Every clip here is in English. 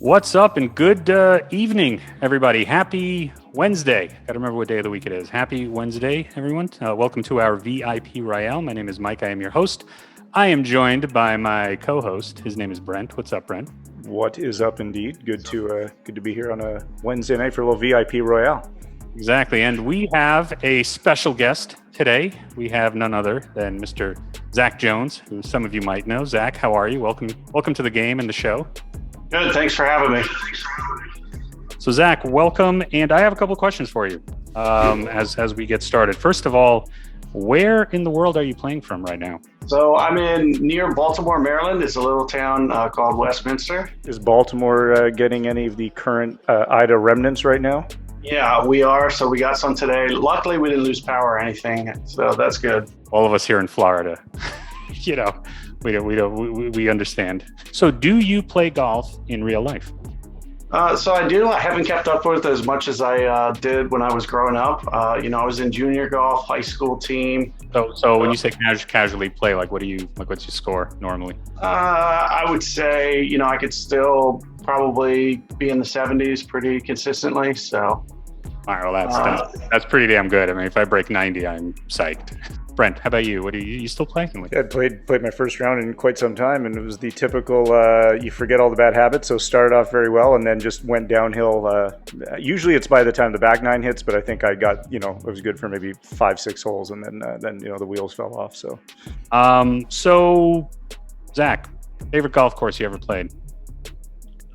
What's up and good evening, everybody. Happy Wednesday. Got to remember what day of the week it is. Happy Wednesday, everyone. Welcome to our VIP Royale. My name is Mike. I am your host. I am joined by my co-host. His name is Brent. What's up, Brent? What is up, indeed? Good to be here on a Wednesday night for a little VIP Royale. Exactly. And we have a special guest today. We have none other than Mr. Zach Jones, who some of you might know. Zach, how are you? Welcome to the game and the show. Good. Thanks for having me. So Zach, welcome. And I have a couple of questions for you as we get started. First of all, where in the world are you playing from right now? So I'm near Baltimore, Maryland. It's a little town called Westminster. Is Baltimore getting any of the current Ida remnants right now? Yeah, we are. So we got some today. Luckily, we didn't lose power or anything. So that's good. All of us here in Florida, we understand. So do you play golf in real life? So I do. I haven't kept up with it as much as I did when I was growing up. I was in junior golf, high school team. So when you say casually play, what's your score normally? I would say, I could still probably be in the 70s pretty consistently. So. All right, well, that's pretty damn good. I mean, if I break 90, I'm psyched. Brent, how about you? What do you still play? I played my first round in quite some time, and it was the typical you forget all the bad habits. So started off very well, and then just went downhill. Usually it's by the time the back nine hits, but I think I got it was good for maybe 5-6 holes, and then the wheels fell off. So, Zach, favorite golf course you ever played?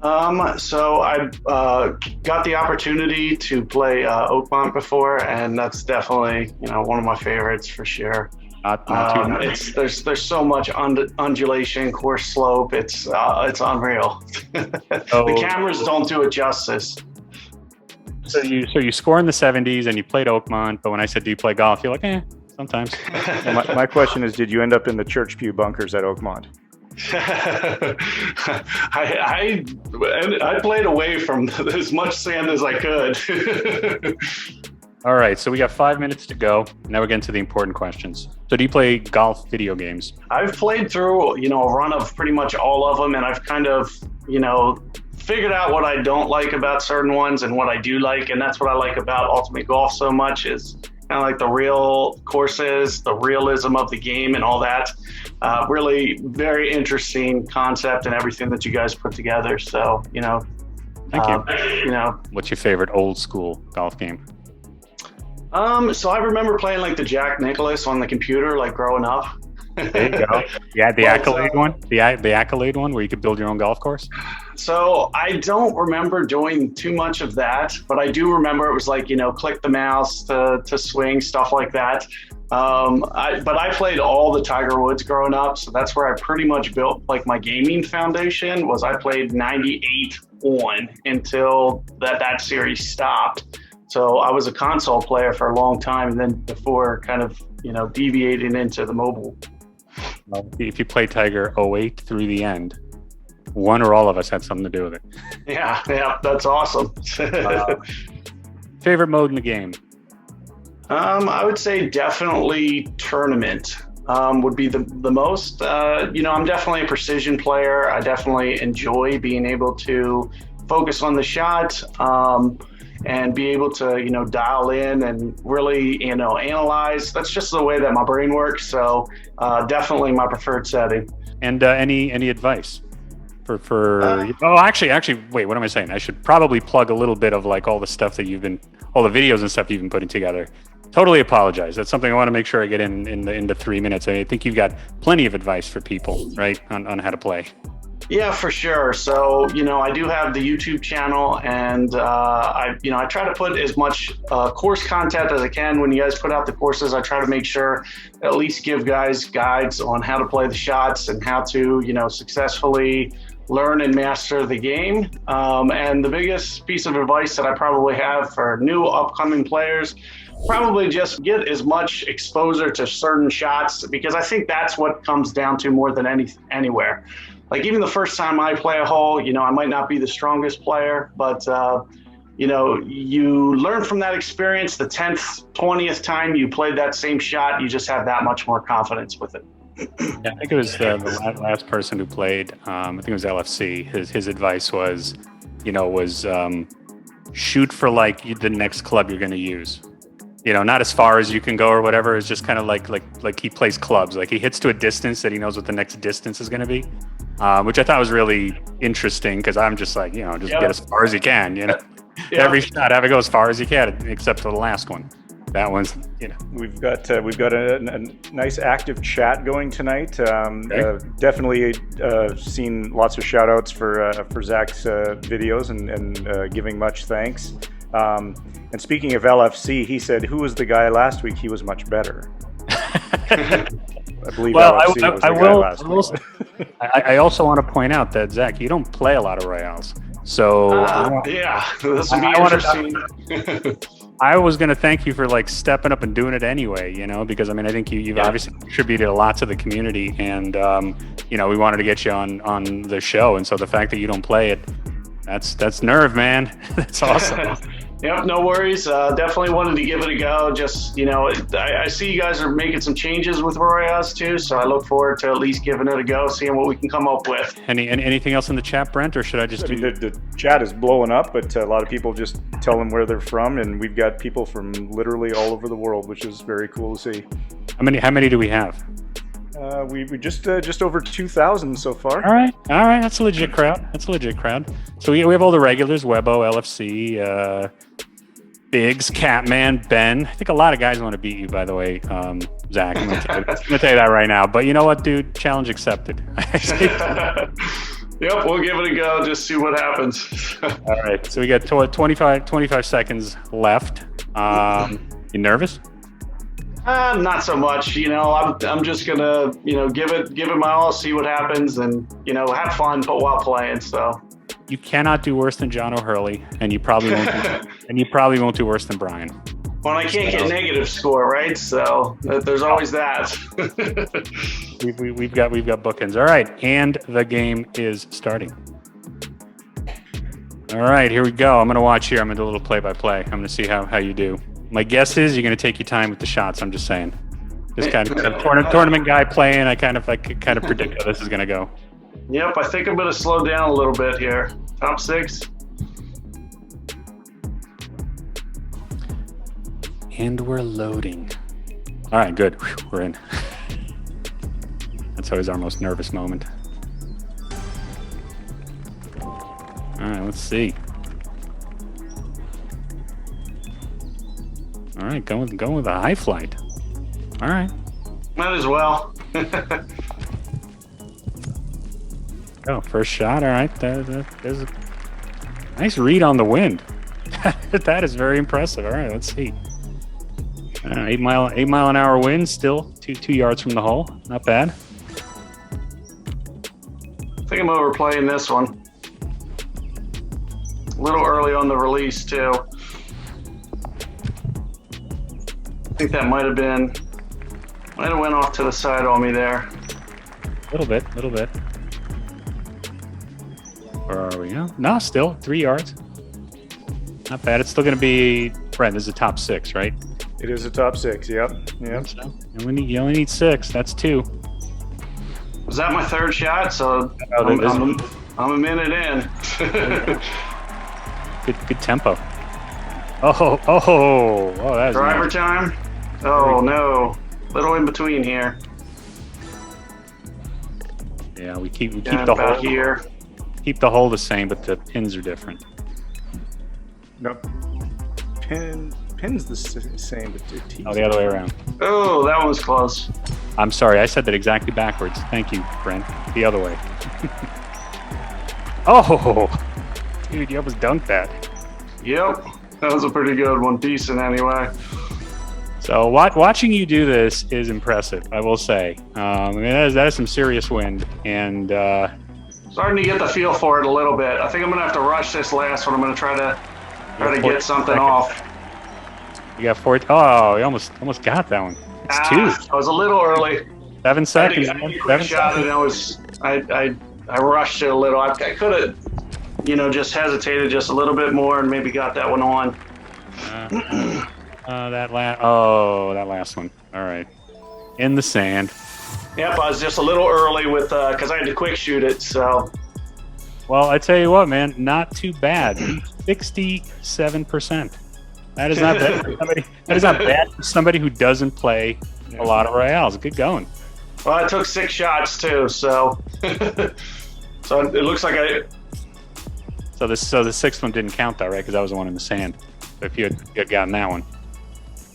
So I've got the opportunity to play Oakmont before, and that's definitely one of my favorites for sure. There's so much undulation, course slope. It's unreal. The cameras don't do it justice. So you score in the 70s and you played Oakmont, but when I said do you play golf, you're like, sometimes. my question is, did you end up in the church pew bunkers at Oakmont? I played away from as much sand as I could. All right, so we got 5 minutes to go. Now we're getting to the important questions. So do you play golf video games? I've played through, a run of pretty much all of them, and I've kind of, figured out what I don't like about certain ones and what I do like, and that's what I like about Ultimate Golf so much is kind of like the real courses, the realism of the game and all that. Really very interesting concept and everything that you guys put together. So, Thank you. What's your favorite old school golf game? So I remember playing like the Jack Nicklaus on the computer, like growing up. There you go. Yeah, the Accolade one, the Accolade one where you could build your own golf course. So I don't remember doing too much of that, but I do remember it was like, click the mouse to swing, stuff like that. But I played all the Tiger Woods growing up. So that's where I pretty much built like my gaming foundation was I played 98 on until that series stopped. So I was a console player for a long time. And then before kind of, deviating into the mobile. Well, if you play Tiger 08 through the end, one or all of us had something to do with it. Yeah, that's awesome. Favorite mode in the game? I would say definitely tournament would be the most. I'm definitely a precision player. I definitely enjoy being able to focus on the shot and be able to, dial in and really, analyze. That's just the way that my brain works. So definitely my preferred setting. And any advice? Actually, wait, what am I saying? I should probably plug a little bit of like all the stuff that all the videos and stuff you've been putting together. Totally apologize. That's something I want to make sure I get in the 3 minutes. I think you've got plenty of advice for people, right, on how to play. Yeah, for sure. So, I do have the YouTube channel, and I try to put as much course content as I can. When you guys put out the courses, I try to make sure at least give guys guides on how to play the shots and how to, successfully learn and master the game. And the biggest piece of advice that I probably have for new upcoming players, probably just get as much exposure to certain shots, because I think that's what comes down to more than anywhere. Like even the first time I play a hole, I might not be the strongest player, but you learn from that experience. The 10th, 20th time you played that same shot, you just have that much more confidence with it. Yeah, I think it was the last person who played. I think it was LFC. His advice was was shoot for like the next club you're going to use. Not as far as you can go or whatever. It's just kind of like he plays clubs. Like he hits to a distance that he knows what the next distance is going to be, which I thought was really interesting because I'm just like, just get as far as you can. Every shot, have it go as far as you can, except for the last one. That one's, We've got a nice active chat going tonight. Okay. Definitely seen lots of shout outs for Zach's videos and giving much thanks. And speaking of LFC, he said, "Who was the guy last week? He was much better." I believe LFC was the guy last week. I also want to point out that Zach, you don't play a lot of Royales, so this would be interesting. I was going to thank you for like stepping up and doing it anyway, because I think you've obviously contributed a lot to the community, and we wanted to get you on the show, and so the fact that you don't play it, that's nerve, man. That's awesome. Yep, no worries. Definitely wanted to give it a go. Just, I see you guys are making some changes with Royales too, so I look forward to at least giving it a go, seeing what we can come up with. Anything else in the chat, Brent, or should I just the chat is blowing up, but a lot of people just tell them where they're from, and we've got people from literally all over the world, which is very cool to see. How many do we have? We just over 2,000 so far. All right. That's a legit crowd. So we have all the regulars: Webbo, LFC, Biggs, Catman, Ben. I think a lot of guys want to beat you, by the way, Zach. I'm gonna tell you that right now. But you know what, dude? Challenge accepted. Yep, we'll give it a go. Just see what happens. All right. So we got 25 seconds left. You nervous? Not so much. I'm just gonna, give it my all, see what happens, and have fun, but while playing. So you cannot do worse than John O'Hurley, and you probably won't do worse than Brian. Well, I can't get negative score, right? So there's always that. we've got bookends. All right, and the game is starting. All right, here we go. I'm gonna watch here. I'm gonna do a little play-by-play. I'm gonna see how you do. My guess is you're going to take your time with the shots. I'm just saying. This kind of tournament guy playing, I kind of predict how this is going to go. Yep, I think I'm going to slow down a little bit here. Top 6. And we're loading. All right, good. Whew, we're in. That's always our most nervous moment. All right, let's see. All right, going with a high flight. All right. Might as well. First shot. All right. There's a nice read on the wind. That is very impressive. All right, let's see. 8 mile an hour wind, still 2 yards from the hole. Not bad. I think I'm overplaying this one. A little early on the release too. I think that might have went off to the side on me there. A little bit. Where are we? No, still 3 yards. Not bad. It's still going to be, Brent, this is a top 6, right? It is a top 6, yep. So. And you only need 6. That's 2. Was that my third shot? So I'm a minute in. Good tempo. Oh, that was driver nice. time. Oh no, little in between here. Yeah, we keep the about hole here. Keep the hole the same, but the pins are different. Nope. Pin's the same, but the tees. Oh, the other way around. Oh, that one was close. I'm sorry, I said that exactly backwards. Thank you, Brent. The other way. Oh, dude, you almost dunked that. Yep, that was a pretty good one. Decent anyway. So watching you do this is impressive, I will say. That is some serious wind, and starting to get the feel for it a little bit. I think I'm gonna have to rush this last one. I'm gonna try to get something off. You got 4. Oh, you almost got that one. It's 2. I was a little early. 7 seconds. I had a quick shot, and I rushed it a little. I could have, just hesitated just a little bit more and maybe got that one on. That last one. All right. In the sand. Yep, I was just a little early with because I had to quick shoot it. So Well, I tell you what, man, not too bad. 67%. That is not bad for somebody. That is not bad for somebody who doesn't play a lot of royales. Good going. Well, I took 6 shots too, so so it looks like I. So the sixth one didn't count though, right? Because that was the one in the sand. So if you had gotten that one.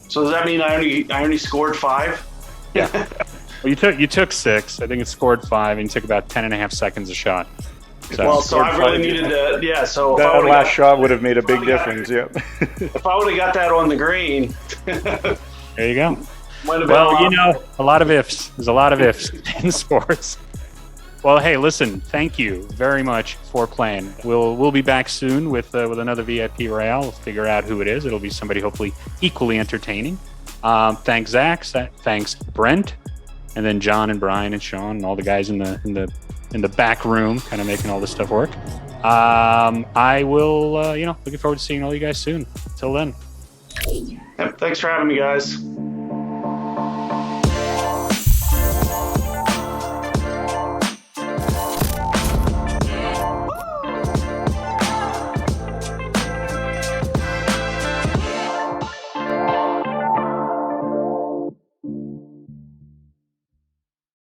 So does that mean I only scored 5? Yeah. Well, you took 6. I think it scored 5, and you took about 10.5 seconds a shot. So I really needed to. Yeah. So that last shot would have made a big difference. Yeah. If I would have got that on the green. There you go. Well, you know, a lot of ifs. There's a lot of ifs in sports. Well, hey, listen, thank you very much for playing. We'll be back soon with another VIP Royale. We'll figure out who it is. It'll be somebody hopefully equally entertaining. Thanks, Zach. Thanks, Brent, and then John and Brian and Sean and all the guys in the back room, kind of making all this stuff work. I will, looking forward to seeing all you guys soon. Till then. Yep, thanks for having me, guys.